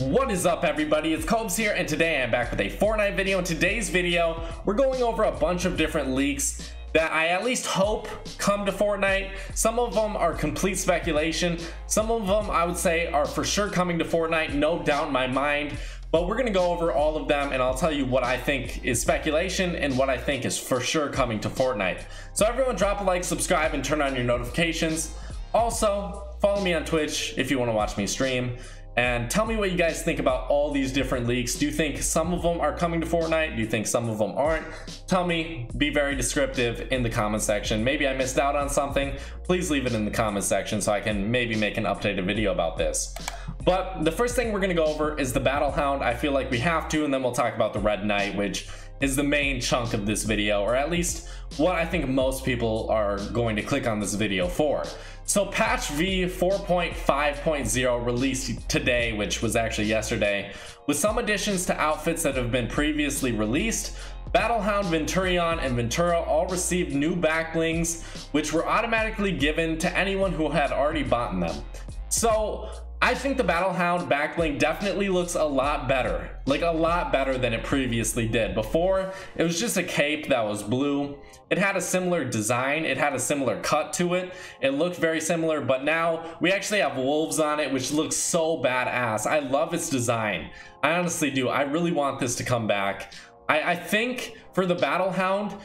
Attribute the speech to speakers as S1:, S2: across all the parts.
S1: What is up, everybody? It's Cobes here, and today I'm back with a Fortnite video. In today's video, we're going over a bunch of different leaks that I at least hope come to Fortnite. Some of them are complete speculation. Some of them I would say are for sure coming to Fortnite, no doubt in my mind. But we're gonna go over all of them, and I'll tell you what I think is speculation and what I think is for sure coming to Fortnite. So everyone, drop a like, subscribe, and turn on your notifications. Also, follow me on Twitch if you want to watch me stream. And tell me what you guys think about all these different leaks. Do you think some of them are coming to Fortnite? Do you think some of them aren't? Tell me, be very descriptive in the comment section. Maybe I missed out on something. Please leave it in the comment section so I can maybe make an updated video about this. But the first thing we're going to go over is the BATTLEHOUND. I feel like we have to, and then we'll talk about the Red Knight, which is the main chunk of this video, or at least what I think most people are going to click on this video for. So patch V 4.5.0 released today, which was actually yesterday, with some additions to outfits that have been previously released. BATTLEHOUND, Venturion, and Ventura all received new backblings, which were automatically given to anyone who had already bought them. So I think the BATTLEHOUND backbling definitely looks a lot better, like a lot better than it previously did. Before, it was just a cape that was blue. It had a similar design, it had a similar cut to it, it looked very similar, but now we actually have wolves on it, which looks so badass. I love its design. I honestly do. I really want this to come back. I think for the BATTLEHOUND,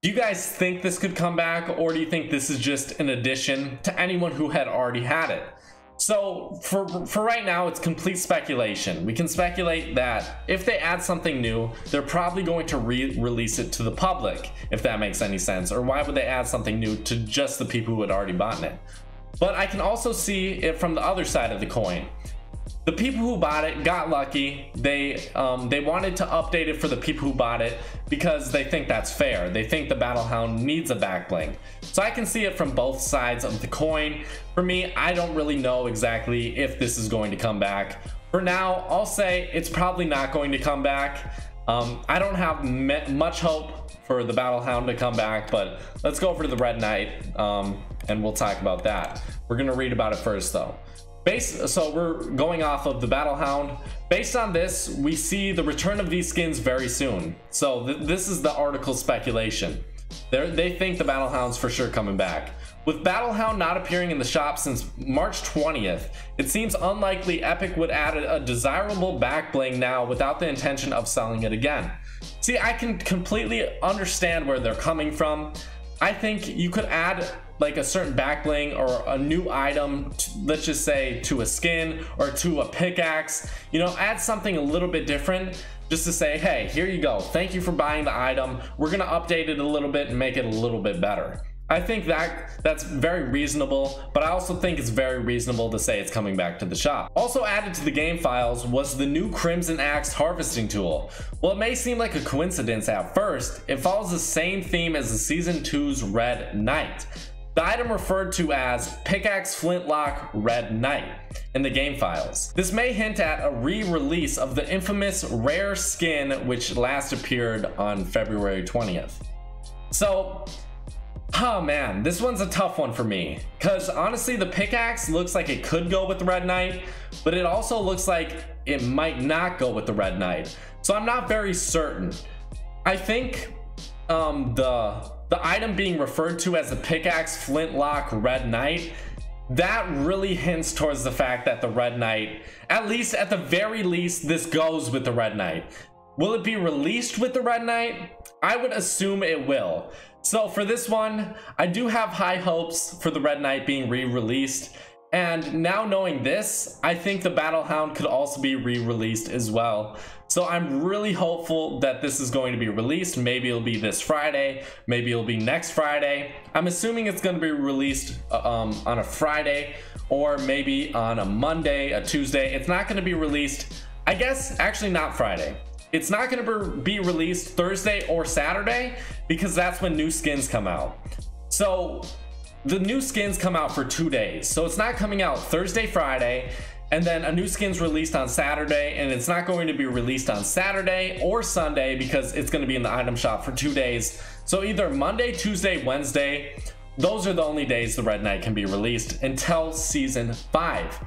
S1: do you guys think this could come back, or do you think this is just an addition to anyone who had already had it? So for right now, it's complete speculation. We can speculate that if they add something new, they're probably going to release it to the public, if that makes any sense. Or why would they add something new to just the people who had already bought it? But I can also see it from the other side of the coin. The people who bought it got lucky. They wanted to update it for the people who bought it because they think that's fair. They think the BATTLEHOUND needs a backbling. So I can see it from both sides of the coin. For me, I don't really know exactly if this is going to come back. For now, I'll say it's probably not going to come back. I don't have much hope for the BATTLEHOUND to come back, but let's go over to the Red Knight and we'll talk about that. We're gonna read about it first though. So we're going off of the BATTLEHOUND. Based on this, we see the return of these skins very soon. So this is the article speculation. They think the BATTLEHOUND's for sure coming back. With BATTLEHOUND not appearing in the shop since March 20th, it seems unlikely Epic would add a desirable backbling now without the intention of selling it again. See, I can completely understand where they're coming from. I think you could add like a certain backbling or a new item, let's just say to a skin or to a pickaxe, you know, add something a little bit different just to say, hey, here you go, thank you for buying the item, we're gonna update it a little bit and make it a little bit better. I think that's very reasonable, but I also think it's very reasonable to say it's coming back to the shop. Also added to the game files was the new Crimson Axe harvesting tool. While it may seem like a coincidence at first, it follows the same theme as the Season 2's Red Knight. The item referred to as Pickaxe Flintlock Red Knight in the game files. This may hint at a re-release of the infamous rare skin which last appeared on February 20th. So, oh man, this one's a tough one for me, because honestly the pickaxe looks like it could go with the Red Knight, but it also looks like it might not go with the Red Knight. So I'm not very certain. I think the item being referred to as the Pickaxe Flintlock Red Knight, that really hints towards the fact that the Red Knight, at the very least, this goes with the Red Knight. Will it be released with the Red Knight? I would assume it will. So for this one, I do have high hopes for the Red Knight being re-released. And now knowing this, I think the BATTLEHOUND could also be re-released as well. So I'm really hopeful that this is going to be released. Maybe it'll be this Friday, maybe it'll be next Friday. I'm assuming it's going to be released on a Friday, or maybe on a Monday, a Tuesday. It's not going to be released, I guess, actually not Friday. It's not going to be released Thursday or Saturday, because that's when new skins come out. So the new skins come out for 2 days. So it's not coming out Thursday, Friday, and then a new skin's released on Saturday, and it's not going to be released on Saturday or Sunday because it's going to be in the item shop for 2 days. So either Monday, Tuesday, Wednesday, those are the only days the Red Knight can be released until Season 5.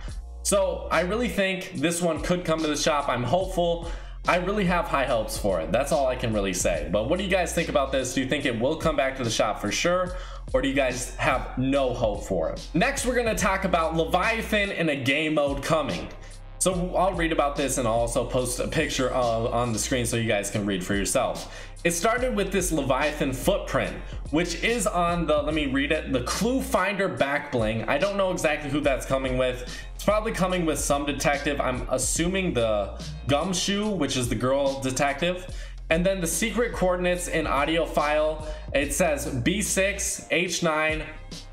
S1: So I really think this one could come to the shop. I'm hopeful. I really have high hopes for it. That's all I can really say. But what do you guys think about this? Do you think it will come back to the shop for sure? Or do you guys have no hope for it? Next, we're gonna talk about Leviathan in a game mode coming. So I'll read about this and I'll also post a picture on the screen so you guys can read for yourself. It started with this Leviathan footprint, which is on the, let me read it, the Clue Finder back bling. I don't know exactly who that's coming with. It's probably coming with some detective. I'm assuming the Gumshoe, which is the girl detective. And then the secret coordinates in audio file, it says B6, H9,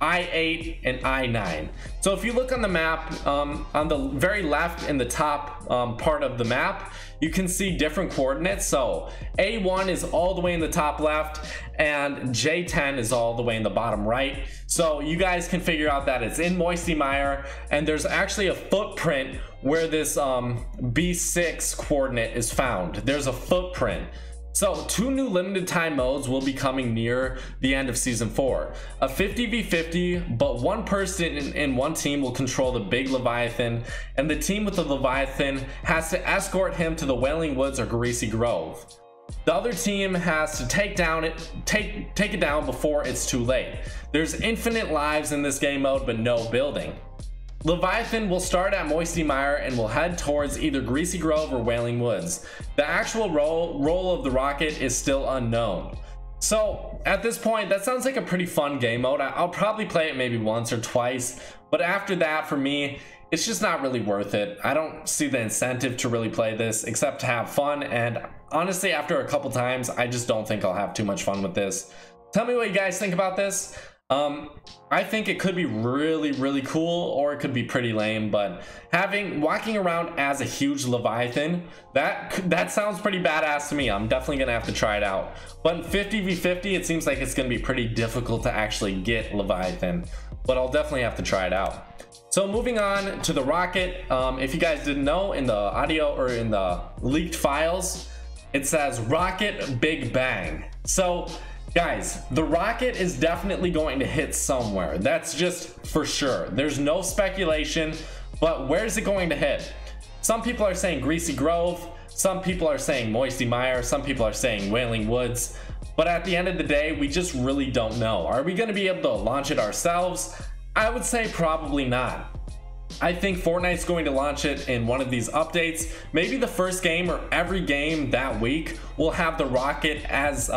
S1: I8, and I9. So if you look on the map, on the very left in the top part of the map, you can see different coordinates. So A1 is all the way in the top left and J10 is all the way in the bottom right. So you guys can figure out that it's in Moisty Mire, and there's actually a footprint where this B6 coordinate is found. There's a footprint. So 2 new limited time modes will be coming near the end of season 4. A 50v50, but one person in one team will control the big Leviathan, and the team with the Leviathan has to escort him to the Wailing Woods or Greasy Grove. The other team has to take it down before it's too late. There's infinite lives in this game mode, but no building. Leviathan will start at Moisty Mire and will head towards either Greasy Grove or Wailing Woods. The actual role of the rocket is still unknown. So at this point, that sounds like a pretty fun game mode. I'll probably play it maybe once or twice, but after that, for me, it's just not really worth it. I don't see the incentive to really play this except to have fun, and honestly, after a couple times, I just don't think I'll have too much fun with this. Tell me what you guys think about this. I think it could be really cool, or it could be pretty lame, but walking around as a huge Leviathan, that sounds pretty badass to me. I'm definitely gonna have to try it out. But in 50v50, it seems like it's gonna be pretty difficult to actually get Leviathan, but I'll definitely have to try it out. So moving on to the rocket, if you guys didn't know, in the audio or in the leaked files, it says Rocket Big Bang. So guys, the rocket is definitely going to hit somewhere. That's just for sure. There's no speculation, but where's it going to hit? Some people are saying Greasy Grove, some people are saying Moisty Mire, some people are saying Wailing Woods, but at the end of the day, we just really don't know. Are we going to be able to launch it ourselves? I would say probably not. I think Fortnite's going to launch it in one of these updates. Maybe the first game or every game that week will have the rocket as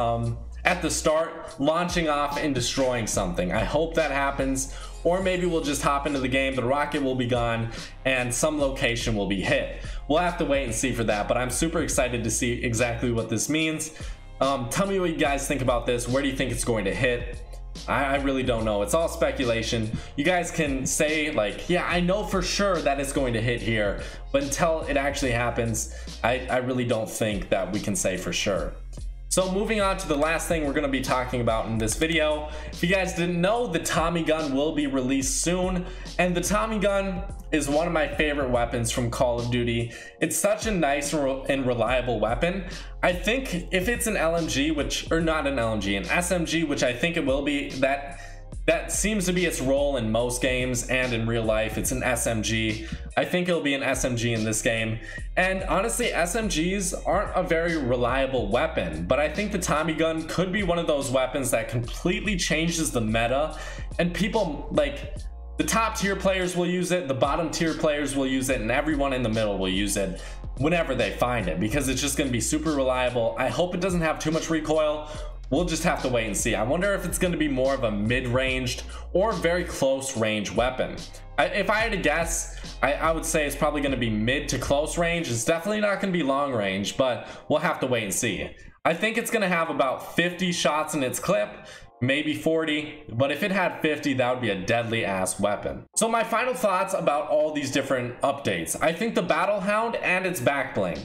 S1: at the start, launching off and destroying something. I hope that happens, or maybe we'll just hop into the game, the rocket will be gone, and some location will be hit. We'll have to wait and see for that, but I'm super excited to see exactly what this means. Tell me what you guys think about this. Where do you think it's going to hit? I really don't know. It's all speculation. You guys can say like, yeah, I know for sure that it's going to hit here, but until it actually happens, I really don't think that we can say for sure. So moving on to the last thing we're going to be talking about in this video. If you guys didn't know, the Tommy gun will be released soon, and the Tommy gun is one of my favorite weapons from Call of Duty. It's such a nice and reliable weapon. I think if it's an LMG, or not an LMG, an SMG, which I think it will be, that seems to be its role in most games and in real life. It's an SMG. I think it'll be an SMG in this game. And honestly, SMGs aren't a very reliable weapon, but I think the Tommy gun could be one of those weapons that completely changes the meta, and people, like, the top tier players will use it, the bottom tier players will use it, and everyone in the middle will use it whenever they find it, because it's just going to be super reliable. I hope it doesn't have too much recoil. We'll just have to wait and see. I wonder if it's going to be more of a mid-ranged or very close range weapon. If I had to guess, I would say it's probably going to be mid to close range. It's definitely not going to be long range, but we'll have to wait and see. I think it's going to have about 50 shots in its clip, maybe 40, but if it had 50, that would be a deadly ass weapon. So my final thoughts about all these different updates. I think the BATTLEHOUND and its back bling,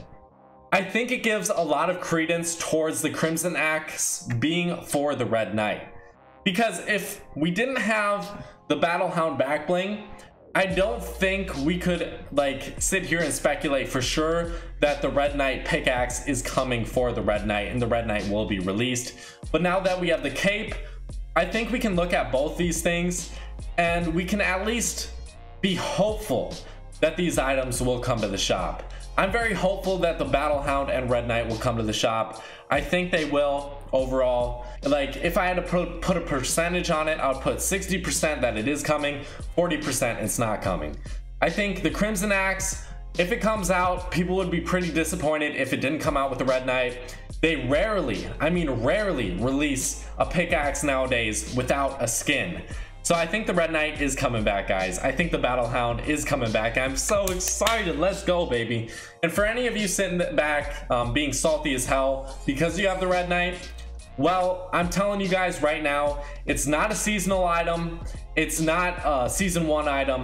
S1: I think it gives a lot of credence towards the Crimson Axe being for the Red Knight. Because if we didn't have the BATTLEHOUND back bling, I don't think we could like sit here and speculate for sure that the Red Knight pickaxe is coming for the Red Knight and the Red Knight will be released. But now that we have the cape, I think we can look at both these things and we can at least be hopeful that these items will come to the shop. I'm very hopeful that the Battlehound and Red Knight will come to the shop. I think they will overall. Like, if I had to put a percentage on it, I would put 60% that it is coming, 40% it's not coming. I think the Crimson Axe, if it comes out, people would be pretty disappointed if it didn't come out with the Red Knight. They rarely, I mean rarely, release a pickaxe nowadays without a skin. So I think the Red Knight is coming back, guys. I think the Battlehound is coming back. I'm so excited. Let's go, baby. And for any of you sitting back being salty as hell because you have the Red Knight, well, I'm telling you guys right now, it's not a seasonal item. It's not a season 1 item.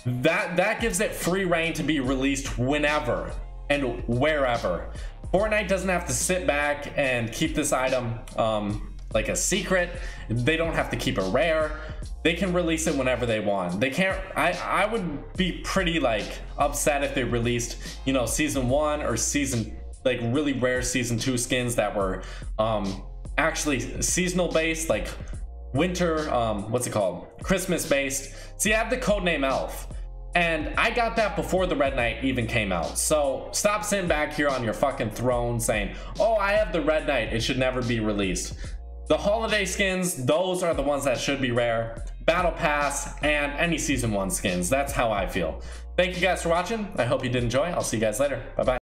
S1: That gives it free reign to be released whenever and wherever. Fortnite doesn't have to sit back and keep this item like a secret. They don't have to keep it rare. They can release it whenever they want. They can't. I would be pretty like upset if they released, you know, season 1 or season, like really rare season 2 skins that were actually seasonal based, like winter, what's it called, Christmas based. See, I have the codename Elf, and I got that before the Red Knight even came out. So stop sitting back here on your fucking throne saying, oh, I have the Red Knight, it should never be released. The holiday skins, those are the ones that should be rare. Battle Pass and any season 1 skins. That's how I feel. Thank you guys for watching. I hope you did enjoy. I'll see you guys later. Bye bye.